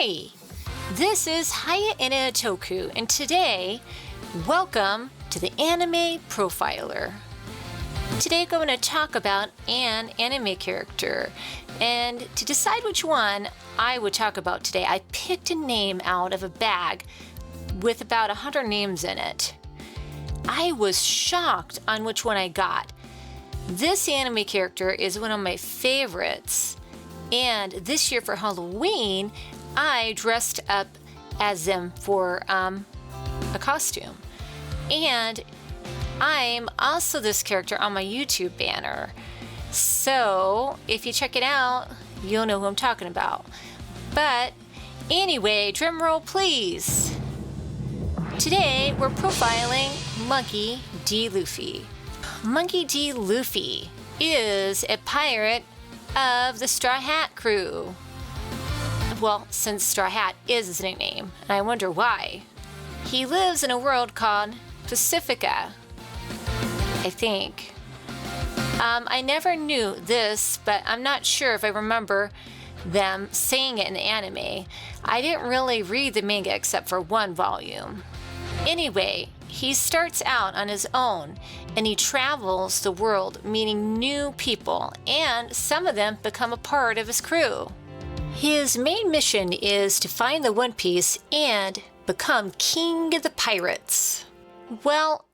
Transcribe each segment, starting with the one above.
Hi! This is Haya Ina Toku, and today, welcome to the Anime Profiler. Today I'm going to talk about an anime character, and to decide which one I would talk about today, I picked a name out of a bag with about 100 names in it. I was shocked on which one I got. This anime character is one of my favorites, and this year for Halloween, I dressed up as them for a costume. And I'm also this character on my YouTube banner. So if you check it out, you'll know who I'm talking about. But anyway, drumroll please. Today we're profiling Monkey D. Luffy. Monkey D. Luffy is a pirate of the Straw Hat crew. Well, since Straw Hat is his nickname, and I wonder why. He lives in a world called Pacifica, I think. I never knew this, but I'm not sure if I remember them saying it in the anime. I didn't really read the manga except for one volume. Anyway, he starts out on his own, and he travels the world meeting new people, and some of them become a part of his crew. His main mission is to find the One Piece and become king of the pirates. Well,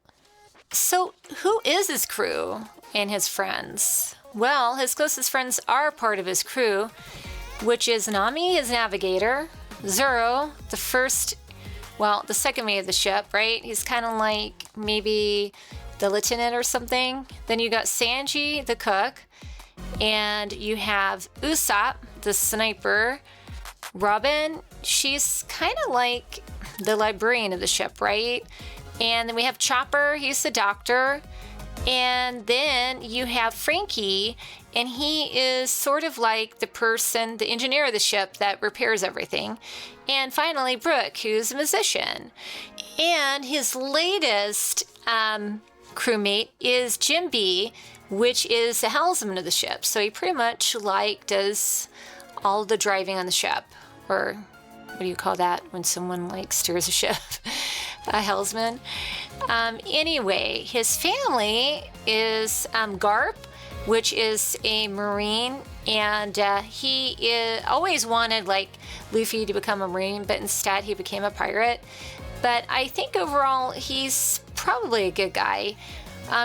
so who is his crew and his friends? Well, his closest friends are part of his crew, which is Nami, his navigator, Zoro, the second mate of the ship, right? He's kind of like maybe the lieutenant or something. Then you got Sanji, the cook, and you have Usopp, the sniper. Robin, she's kind of like the librarian of the ship, right? And then we have Chopper, he's the doctor. And then you have Frankie, and he is sort of like the engineer of the ship that repairs everything. And finally, Brooke, who's a musician. And his latest crewmate is Jim B, which is the helmsman of the ship. So he pretty much does all the driving on the ship, or what do you call that when someone steers a ship? A helmsman. Anyway, his family is Garp, which is a Marine, and he always wanted Luffy to become a Marine, but instead he became a pirate. But I think overall he's probably a good guy.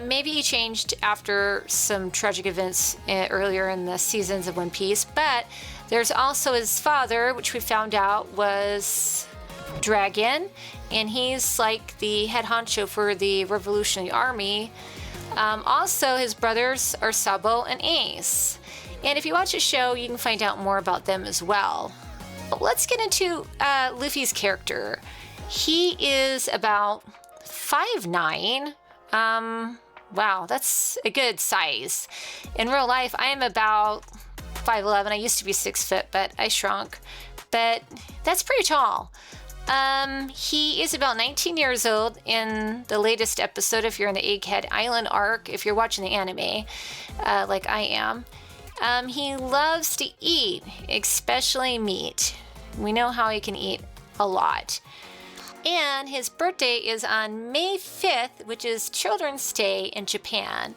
Maybe he changed after some tragic events earlier in the seasons of One Piece, but there's also his father, which we found out was Dragon, and he's like the head honcho for the Revolutionary Army. Also, his brothers are Sabo and Ace. And if you watch the show, you can find out more about them as well. But let's get into Luffy's character. He is about 5'9". Wow, that's a good size. In real life, I am about 5'11". I used to be 6 foot, but I shrunk. But that's pretty tall. He is about 19 years old in the latest episode, if you're in the Egghead Island arc, if you're watching the anime, like I am. He loves to eat, especially meat. We know how he can eat a lot. And his birthday is on May 5th, which is Children's Day in Japan.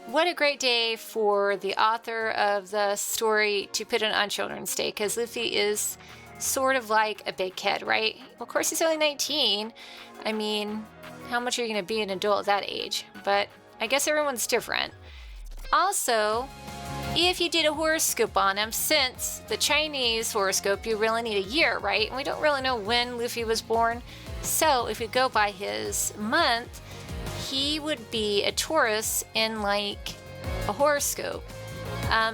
What a great day for the author of the story to put it on Children's Day, because Luffy is sort of like a big kid, right? Of course, he's only 19. I mean, how much are you going to be an adult at that age? But I guess everyone's different. Also, if you did a horoscope on him, since the Chinese horoscope, you really need a year, right? And we don't really know when Luffy was born. So if you go by his month, he would be a Taurus in a horoscope.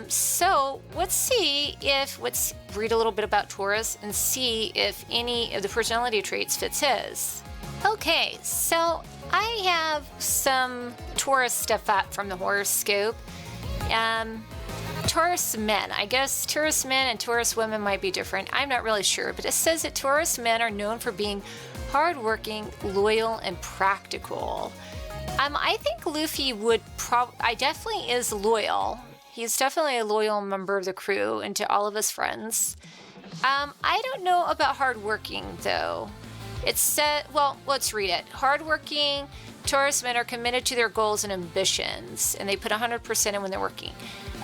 So let's read a little bit about Taurus and see if any of the personality traits fits his. Okay, so I have some Taurus stuff up from the horoscope. Taurus men. I guess Taurus men and Taurus women might be different. I'm not really sure, but it says that Taurus men are known for being hardworking, loyal, and practical. I think Luffy definitely is loyal. He's definitely a loyal member of the crew and to all of his friends. I don't know about hardworking though. It said, well, let's read it. Hardworking Taurus men are committed to their goals and ambitions, and they put 100% in when they're working.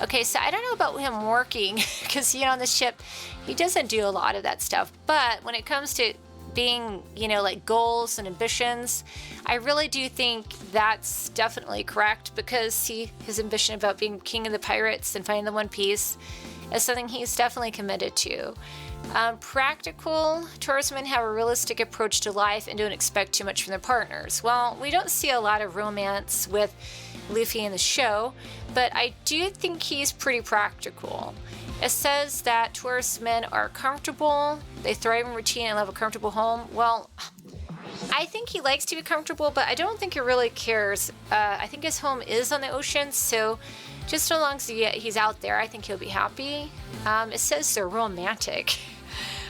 Okay, so I don't know about him working, because, on the ship, he doesn't do a lot of that stuff. But when it comes to being, like goals and ambitions, I really do think that's definitely correct, because his ambition about being king of the pirates and finding the One Piece is something he's definitely committed to. Practical Taurus men have a realistic approach to life and don't expect too much from their partners. Well, we don't see a lot of romance with Luffy in the show, but I do think he's pretty practical. It says that Taurus men are comfortable, they thrive in routine and love a comfortable home. Well, I think he likes to be comfortable, but I don't think he really cares. I think his home is on the ocean, so just as long as he's out there, I think he'll be happy. It says they're romantic.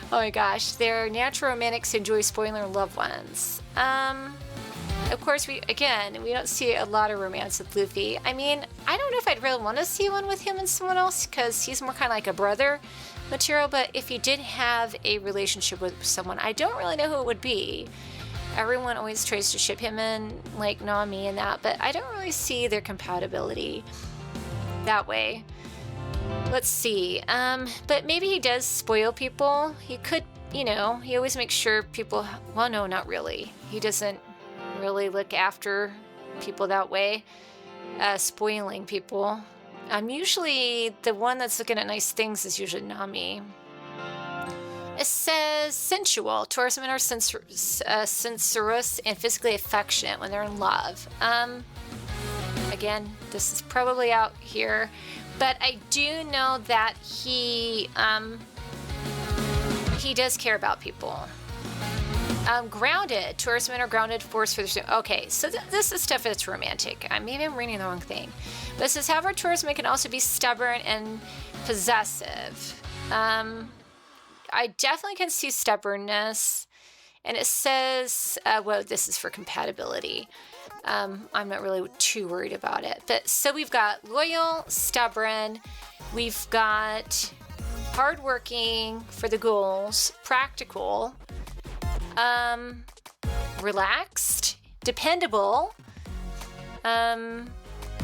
Oh my gosh, they're natural romantics who enjoy spoiling their loved ones. Of course, we don't see a lot of romance with Luffy. I mean, I don't know if I'd really want to see one with him and someone else, because he's more kind of like a brother material, but if he did have a relationship with someone, I don't really know who it would be. Everyone always tries to ship him in, like Nami and that, but I don't really see their compatibility that way. Let's see. But maybe he does spoil people. He could, he always makes sure people, well, no, not really. He doesn't really look after people that way, spoiling people. Usually the one that's looking at nice things is usually Nami. It says sensual. Taurus men are sensuous and physically affectionate when they're in love. Again, this is probably out here, but I do know that he does care about people. Grounded. Taurus men are grounded force for the... Okay, so this is stuff that's romantic. Maybe I'm reading the wrong thing. But it says, however, Taurus men can also be stubborn and possessive. I definitely can see stubbornness. And it says, well, this is for compatibility. I'm not really too worried about it. But so we've got loyal, stubborn. We've got hardworking for the goals, practical, relaxed, dependable,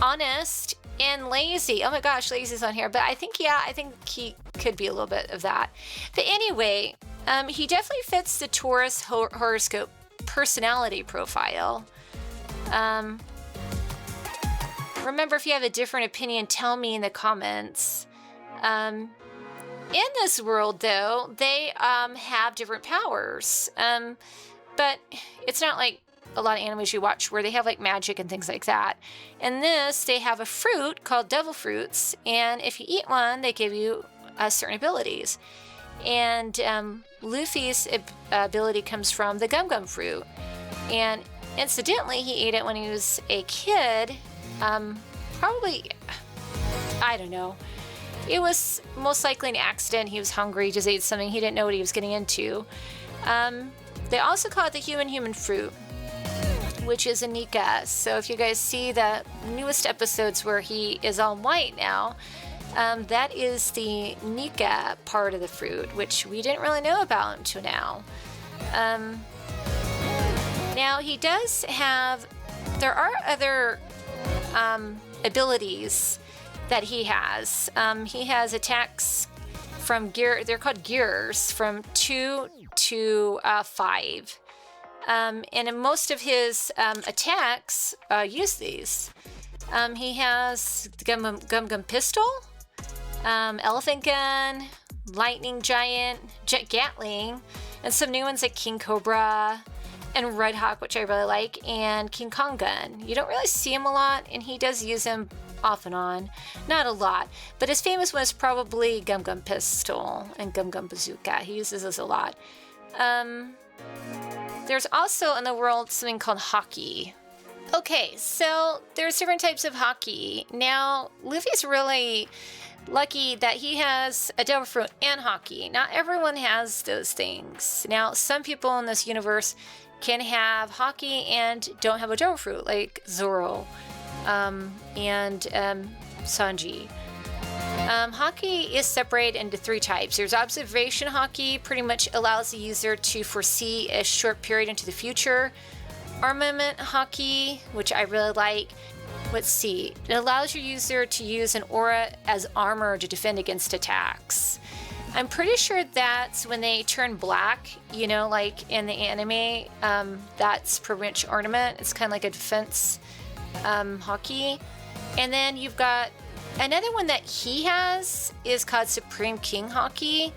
honest, and lazy. Oh my gosh, lazy's on here. But I think he could be a little bit of that. But anyway, he definitely fits the Taurus horoscope personality profile. Remember, if you have a different opinion, tell me in the comments. In this world, though, they have different powers. But it's not like a lot of animes you watch where they have like magic and things like that. In this, they have a fruit called devil fruits, and if you eat one, they give you certain abilities. And Luffy's ability comes from the gum gum fruit. And incidentally, he ate it when he was a kid. Probably, I don't know. It was most likely an accident. He was hungry, just ate something. He didn't know what he was getting into. They also call it the human fruit, which is a Nika. So if you guys see the newest episodes where he is all white now, that is the Nika part of the fruit, which we didn't really know about until now. Now he does have, there are other abilities that he has. He has attacks from gear, they're called gears, from 2 to 5. And in most of his attacks use these. He has the Gum Gum Pistol, Elephant Gun, Lightning Giant, Jet Gatling, and some new ones like King Cobra and Red Hawk, which I really like, and King Kong Gun. You don't really see him a lot, and he does use him off and on. Not a lot, but his famous one is probably Gum Gum Pistol and Gum Gum Bazooka. He uses those a lot. There's also in the world something called Haki. Okay, so there's different types of Haki. Now, Luffy's really lucky that he has a devil fruit and Haki. Not everyone has those things. Now, some people in this universe can have Haki and don't have a devil fruit, like Zoro and Sanji. Haki is separated into 3 types. There's observation Haki, pretty much allows the user to foresee a short period into the future. Armament Haki, which I really like. Let's see. It allows your user to use an aura as armor to defend against attacks. I'm pretty sure that's when they turn black, you know, like in the anime, that's pretty much ornament. It's kind of like a defense Haki. And then you've got another one that he has is called Supreme King Haki,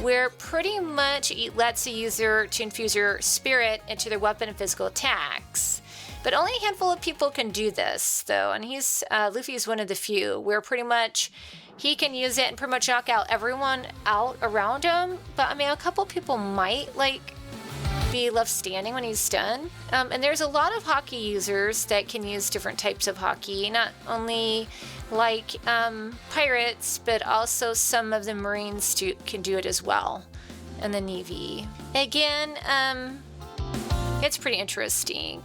where pretty much it lets the user to infuse your spirit into their weapon and physical attacks. But only a handful of people can do this, though, and Luffy is one of the few, where pretty much he can use it and pretty much knock out everyone out around him. But I mean, a couple people might be left standing when he's done. And there's a lot of Haki users that can use different types of Haki, not only pirates, but also some of the Marines can do it as well, and the Navy. Again, it's pretty interesting.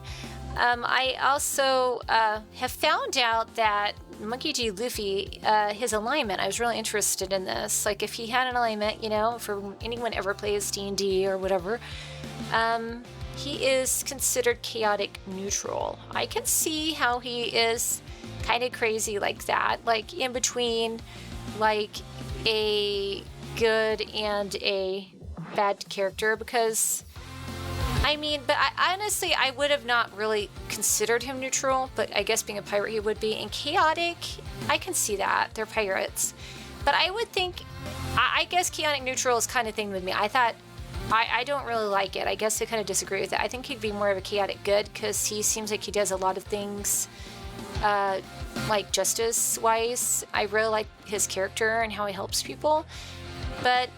I also have found out that Monkey D. Luffy, his alignment, I was really interested in this. Like, if he had an alignment, you know, for anyone ever plays D&D or whatever, he is considered chaotic neutral. I can see how he is kind of crazy like that, like in between like a good and a bad character, because I mean, but I honestly, I would have not really considered him neutral, but I guess being a pirate he would be. And chaotic, I can see that. They're pirates. But I would think, I guess chaotic neutral is kind of thing with me. I thought, I don't really like it. I guess I kind of disagree with it. I think he'd be more of a chaotic good, because he seems like he does a lot of things, like justice-wise. I really like his character and how he helps people. But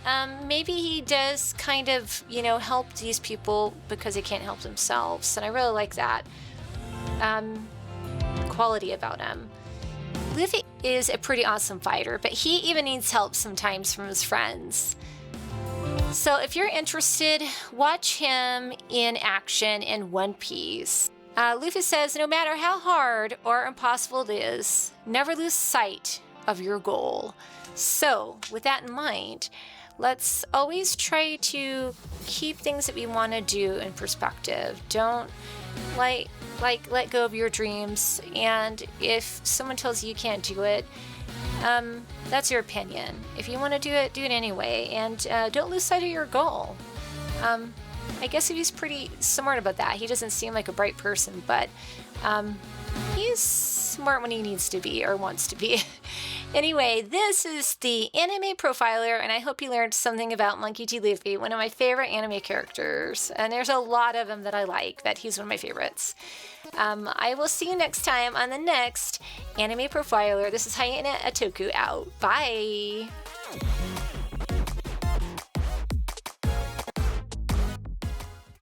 maybe he does kind of, you know, help these people because they can't help themselves. And I really like that quality about him. Luffy is a pretty awesome fighter, but he even needs help sometimes from his friends. So if you're interested, watch him in action in One Piece. Luffy says, no matter how hard or impossible it is, never lose sight of your goal. So, with that in mind, let's always try to keep things that we want to do in perspective. Don't let go of your dreams, and if someone tells you you can't do it, that's your opinion. If you want to do it anyway, and don't lose sight of your goal. I guess he's pretty smart about that. He doesn't seem like a bright person, but he's smart when he needs to be or wants to be. Anyway, this is the Anime Profiler, and I hope you learned something about Monkey D. Luffy, one of my favorite anime characters. And there's a lot of them that I like, but he's one of my favorites. I will see you next time on the next Anime Profiler. This is Hyena Atoku out. Bye!